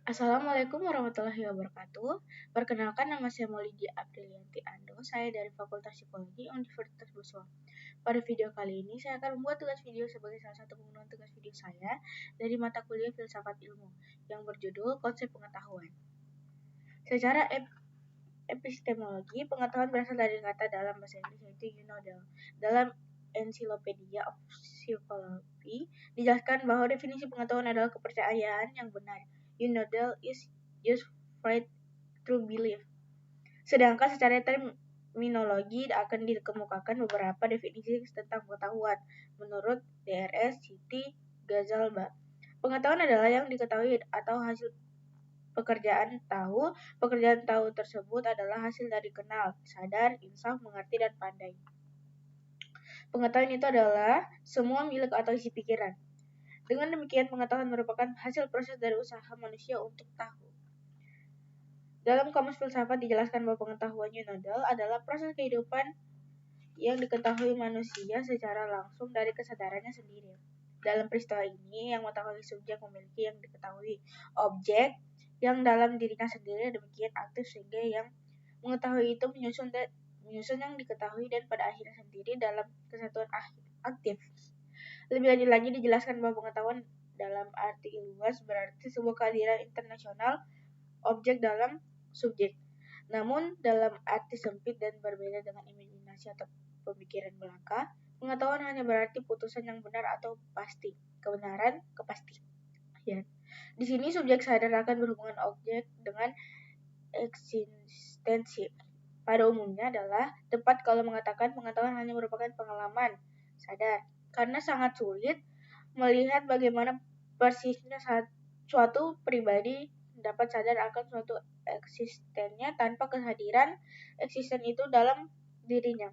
Assalamualaikum warahmatullahi wabarakatuh. Perkenalkan, nama saya Maulidia Aprilianti Ando. Saya dari Fakultas Psikologi Universitas Boswa. Pada video kali ini, saya akan membuat tugas video sebagai salah satu pengembangan tugas video saya dari mata kuliah Filsafat Ilmu yang berjudul Konsep Pengetahuan. Secara epistemologi, pengetahuan berasal dari kata dalam bahasa Inggris yaitu you know. Dalam Encyclopedia of Psychology dijelaskan bahwa definisi pengetahuan adalah kepercayaan yang benar. You know is used for true belief. Sedangkan secara terminologi akan dikemukakan beberapa definisi tentang pengetahuan menurut DRS Siti Ghazalba. Pengetahuan adalah yang diketahui atau hasil pekerjaan tahu. Pekerjaan tahu tersebut adalah hasil dari kenal, sadar, insaf, mengerti, dan pandai. Pengetahuan itu adalah semua milik atau isi pikiran. Dengan demikian, pengetahuan merupakan hasil proses dari usaha manusia untuk tahu. Dalam Kamus Filsafat dijelaskan bahwa pengetahuan Yunodel adalah proses kehidupan yang diketahui manusia secara langsung dari kesadarannya sendiri. Dalam peristiwa ini, yang mengetahui subjek memiliki yang diketahui objek yang dalam dirinya sendiri demikian aktif sehingga yang mengetahui itu menyusun yang diketahui dan pada akhirnya sendiri dalam kesatuan aktif. Lebih lanjut lagi dijelaskan bahwa pengetahuan dalam arti luas berarti sebuah kehadiran internasional objek dalam subjek. Namun dalam arti sempit dan berbeda dengan imajinasi atau pemikiran belaka, pengetahuan hanya berarti putusan yang benar atau pasti, kebenaran, kepastian. Ya. Di sini subjek sadar akan berhubungan objek dengan eksistensi. Pada umumnya adalah tepat kalau mengatakan pengetahuan hanya merupakan pengalaman sadar, karena sangat sulit melihat bagaimana persisnya suatu pribadi dapat sadar akan suatu eksistennya tanpa kehadiran eksisten itu dalam dirinya.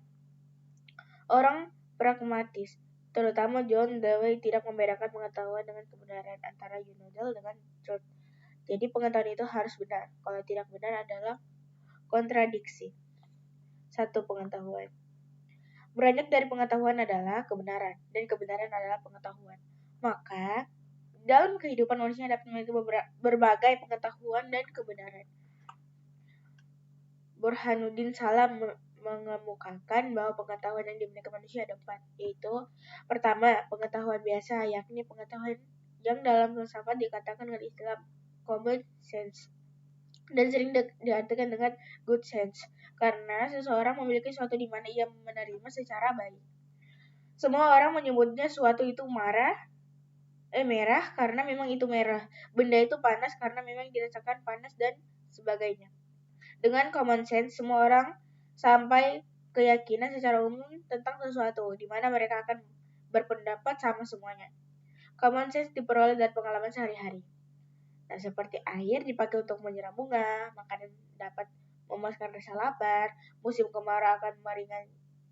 Orang pragmatis, terutama John Dewey, tidak membedakan pengetahuan dengan kebenaran antara you know dengan truth. Jadi pengetahuan itu harus benar. Kalau tidak benar adalah kontradiksi. Satu pengetahuan. Beranjak dari pengetahuan adalah kebenaran, dan kebenaran adalah pengetahuan. Maka, dalam kehidupan manusia dapat memiliki berbagai pengetahuan dan kebenaran. Burhanuddin Salam mengemukakan bahwa pengetahuan yang dimiliki manusia ada 4, yaitu pertama, pengetahuan biasa, yakni pengetahuan yang dalam filsafat dikatakan dengan istilah common sense dan sering diartikan dengan good sense, karena seseorang memiliki sesuatu di mana ia menerima secara baik. Semua orang menyebutnya suatu itu merah karena memang itu merah. Benda itu panas karena memang dirasakan panas dan sebagainya. Dengan common sense, semua orang sampai keyakinan secara umum tentang sesuatu, di mana mereka akan berpendapat sama semuanya. Common sense diperoleh dari pengalaman sehari-hari. Nah, seperti air dipakai untuk menyiram bunga, makanan dapat memuaskan rasa lapar, musim kemarau akan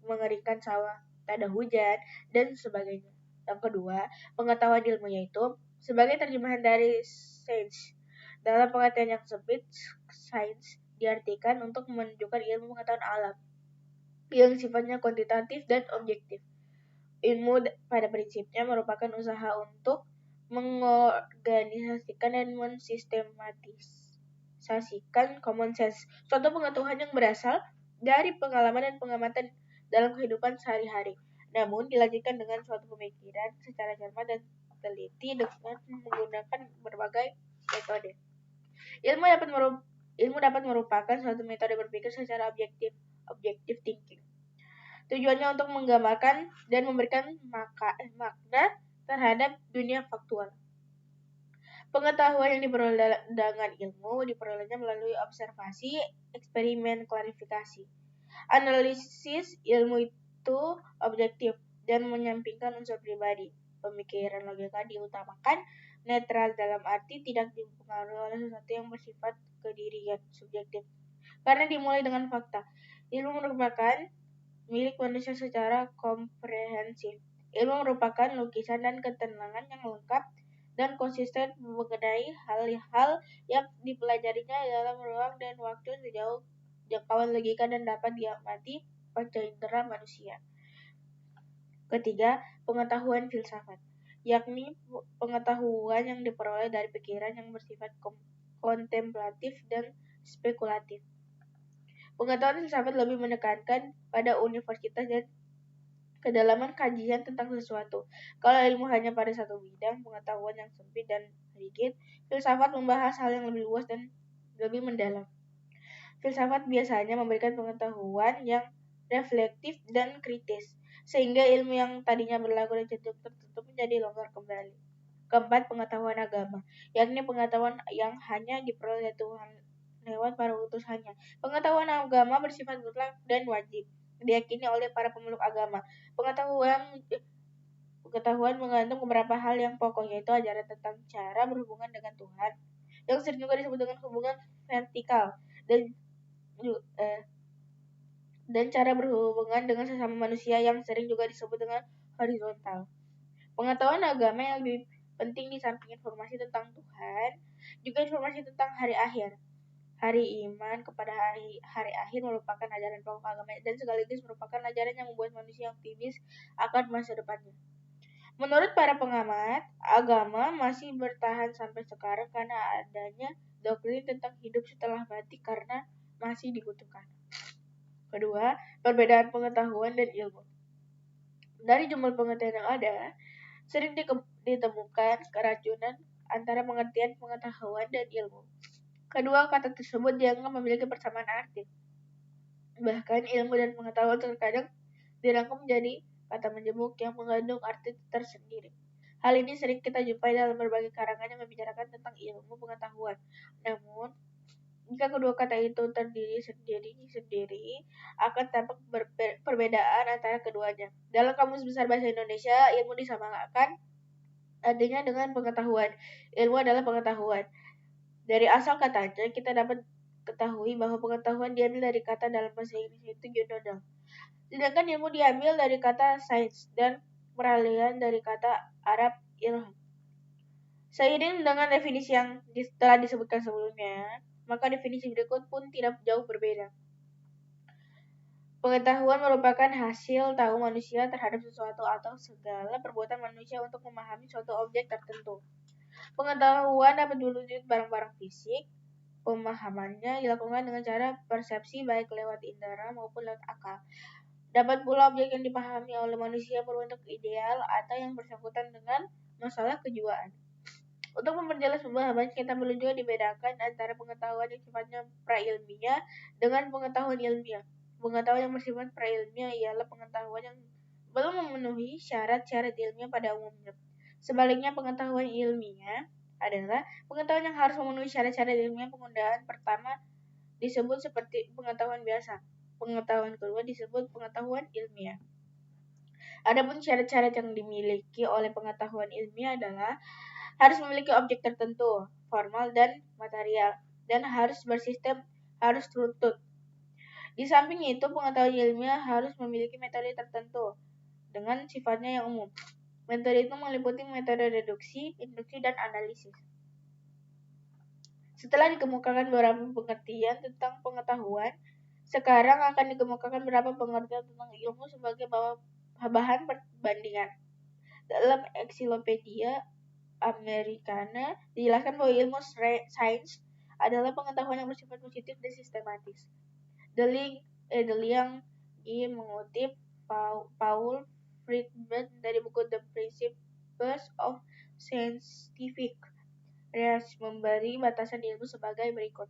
mengeringkan sawah tak ada hujan, dan sebagainya. Yang kedua, pengetahuan ilmu yaitu sebagai terjemahan dari sains. Dalam pengertian yang sempit, sains diartikan untuk menunjukkan ilmu pengetahuan alam yang sifatnya kuantitatif dan objektif. Ilmu pada prinsipnya merupakan usaha untuk mengorganisasikan dan mensistematisasikan common sense, suatu pengetahuan yang berasal dari pengalaman dan pengamatan dalam kehidupan sehari-hari, namun dilanjutkan dengan suatu pemikiran secara cermat dan teliti dengan menggunakan berbagai metode. Ilmu dapat merupakan suatu metode berpikir secara objektif thinking. Tujuannya untuk menggambarkan dan memberikan makna terhadap dunia faktual. Pengetahuan yang diperoleh dengan ilmu diperolehnya melalui observasi, eksperimen, klarifikasi. Analisis ilmu itu objektif dan menyampingkan unsur pribadi. Pemikiran logika diutamakan, netral dalam arti tidak dipengaruhi oleh sesuatu yang bersifat kedirian subjektif, karena dimulai dengan fakta. Ilmu merupakan milik manusia secara komprehensif. Ilmu merupakan lukisan dan ketenangan yang lengkap dan konsisten mengenai hal-hal yang dipelajarinya dalam ruang dan waktu sejauh jangkauan logika dan dapat diamati panca indera manusia. Ketiga, pengetahuan filsafat, yakni pengetahuan yang diperoleh dari pikiran yang bersifat kontemplatif, dan spekulatif. Pengetahuan filsafat lebih menekankan pada universitas dan kedalaman kajian tentang sesuatu. Kalau ilmu hanya pada satu bidang pengetahuan yang sempit dan rigid, filsafat membahas hal yang lebih luas dan lebih mendalam. Filsafat biasanya memberikan pengetahuan yang reflektif dan kritis, sehingga ilmu yang tadinya berlaku dan cenderung tertutup menjadi longgar kembali. Keempat, pengetahuan agama, yakni pengetahuan yang hanya diperoleh Tuhan lewat para utusannya. Pengetahuan agama bersifat mutlak dan wajib diyakini oleh para pemeluk agama. Pengetahuan mengandung beberapa hal yang pokok, yaitu ajaran tentang cara berhubungan dengan Tuhan, yang sering juga disebut dengan hubungan vertikal, dan cara berhubungan dengan sesama manusia yang sering juga disebut dengan horizontal. Pengetahuan agama yang lebih penting di samping informasi tentang Tuhan, juga informasi tentang hari akhir. Hari iman kepada hari akhir merupakan ajaran pokok agama dan sekaligus merupakan ajaran yang membuat manusia optimis akan masa depannya. Menurut para pengamat, agama masih bertahan sampai sekarang karena adanya doktrin tentang hidup setelah mati karena masih dibutuhkan. Kedua, perbedaan pengetahuan dan ilmu. Dari jumlah pengetahuan yang ada, sering ditemukan keracunan antara pengertian pengetahuan dan ilmu. Kedua kata tersebut dianggap memiliki persamaan arti. Bahkan ilmu dan pengetahuan terkadang dirangkum menjadi kata menjemuk yang mengandung arti tersendiri. Hal ini sering kita jumpai dalam berbagai karangan yang membicarakan tentang ilmu pengetahuan. Namun, jika kedua kata itu terdiri sendiri, akan tampak perbedaan antara keduanya. Dalam Kamus Besar Bahasa Indonesia, ilmu disamakan artinya dengan pengetahuan. Ilmu adalah pengetahuan. Dari asal katanya, kita dapat ketahui bahwa pengetahuan diambil dari kata dalam bahasa Inggris yaitu knowledge. Sedangkan ilmu diambil dari kata science dan peralihan dari kata Arab ilm. Seiring dengan definisi yang telah disebutkan sebelumnya, maka definisi berikut pun tidak jauh berbeda. Pengetahuan merupakan hasil tahu manusia terhadap sesuatu atau segala perbuatan manusia untuk memahami suatu objek tertentu. Pengetahuan dapat berwujud barang-barang fisik. Pemahamannya dilakukan dengan cara persepsi baik lewat indera maupun lewat akal. Dapat pula objek yang dipahami oleh manusia berbentuk ideal atau yang bersangkutan dengan masalah kejiwaan. Untuk memperjelas pemahaman, kita perlu juga dibedakan antara pengetahuan yang sifatnya pra-ilmiah dengan pengetahuan ilmiah. Pengetahuan yang bersifat pra-ilmiah ialah pengetahuan yang belum memenuhi syarat-syarat ilmiah pada umumnya. Sebaliknya, pengetahuan ilmiah adalah pengetahuan yang harus memenuhi syarat-syarat ilmiah. Penggunaan pertama disebut seperti pengetahuan biasa. Pengetahuan kedua disebut pengetahuan ilmiah. Adapun syarat-syarat yang dimiliki oleh pengetahuan ilmiah adalah harus memiliki objek tertentu, formal dan material, dan harus bersistem, harus runtut. Di samping itu, pengetahuan ilmiah harus memiliki metode tertentu dengan sifatnya yang umum. Metode itu meliputi metode reduksi, induksi, dan analisis. Setelah dikemukakan beberapa pengertian tentang pengetahuan, sekarang akan dikemukakan beberapa pengertian tentang ilmu sebagai bahan perbandingan. Dalam Encyclopedia Americana dijelaskan bahwa ilmu sains adalah pengetahuan yang bersifat positif dan sistematis. DeLeong mengutip Paul Friedman dari buku The Principles of Scientific Research memberi batasan ilmu sebagai berikut.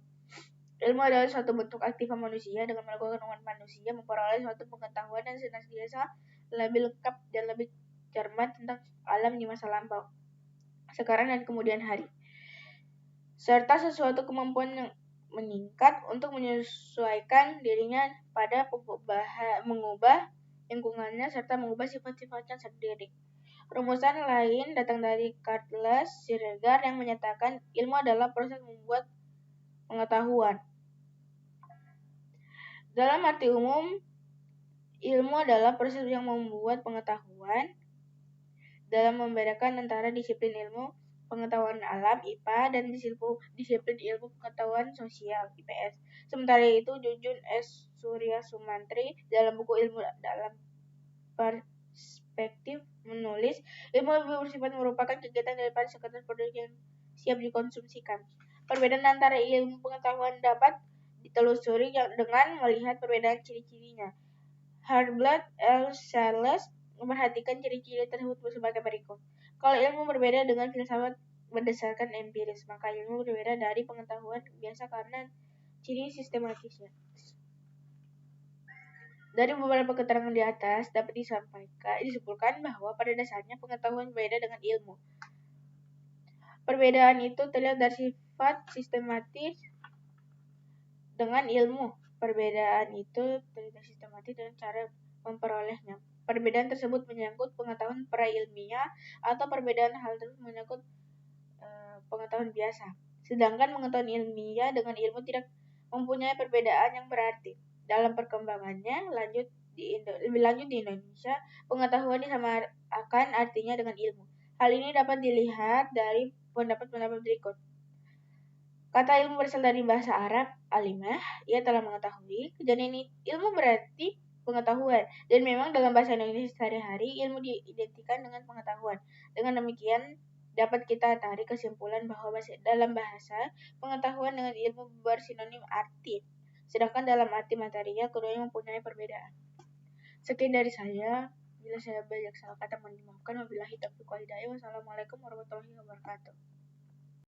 Ilmu adalah suatu bentuk aktivitas manusia dengan melakukan umat manusia memperoleh suatu pengetahuan dan senantiasa lebih lengkap dan lebih cermat tentang alam di masa lampau, sekarang dan kemudian hari, serta sesuatu kemampuan yang meningkat untuk menyesuaikan dirinya pada mengubah lingkungannya serta mengubah sifat-sifatnya sendiri. Rumusan lain datang dari Carlos Siregar yang menyatakan ilmu adalah proses membuat pengetahuan. Dalam arti umum, ilmu adalah proses yang membuat pengetahuan. Dalam membedakan antara disiplin ilmu pengetahuan alam (IPA) dan disiplin ilmu pengetahuan sosial (IPS). Sementara itu, Jujun S. Surya Sumantri dalam buku Ilmu dalam Perspektif menulis, ilmu lebih bersifat merupakan kegiatan daripada sekedar produk yang siap dikonsumsikan. Perbedaan antara ilmu pengetahuan dapat ditelusuri dengan melihat perbedaan ciri-cirinya. Harblood L. Charles memperhatikan ciri-ciri tersebut sebagai berikut. Kalau ilmu berbeda dengan filsafat berdasarkan empiris, maka ilmu berbeda dari pengetahuan biasa karena ciri sistematisnya. Dari beberapa keterangan di atas dapat disimpulkan bahwa pada dasarnya pengetahuan berbeda dengan ilmu. Perbedaan itu terlihat dari sifat sistematis dengan ilmu. Perbedaan itu terlihat sistematis dengan cara memperolehnya. Perbedaan tersebut menyangkut pengetahuan pra-ilmiah atau perbedaan hal tersebut menyangkut pengetahuan biasa. Sedangkan pengetahuan ilmiah dengan ilmu tidak mempunyai perbedaan yang berarti. Dalam perkembangannya lebih lanjut di Indonesia, pengetahuan disamakan artinya dengan ilmu. Hal ini dapat dilihat dari pendapat-pendapat berikut. Kata ilmu berasal dari bahasa Arab alimah, ia telah mengetahui. Kejadian ilmu berarti pengetahuan, dan memang dalam bahasa Indonesia sehari-hari ilmu diidentikan dengan pengetahuan. Dengan demikian dapat kita tarik kesimpulan bahwa dalam bahasa pengetahuan dengan ilmu bersinonim arti, sedangkan dalam arti material keduanya mempunyai perbedaan. Sekian dari saya. Bila saya banyak salah kata mohon dimaafkan. Wabillahi taufiq wal hidayah. Wassalamualaikum warahmatullahi wabarakatuh.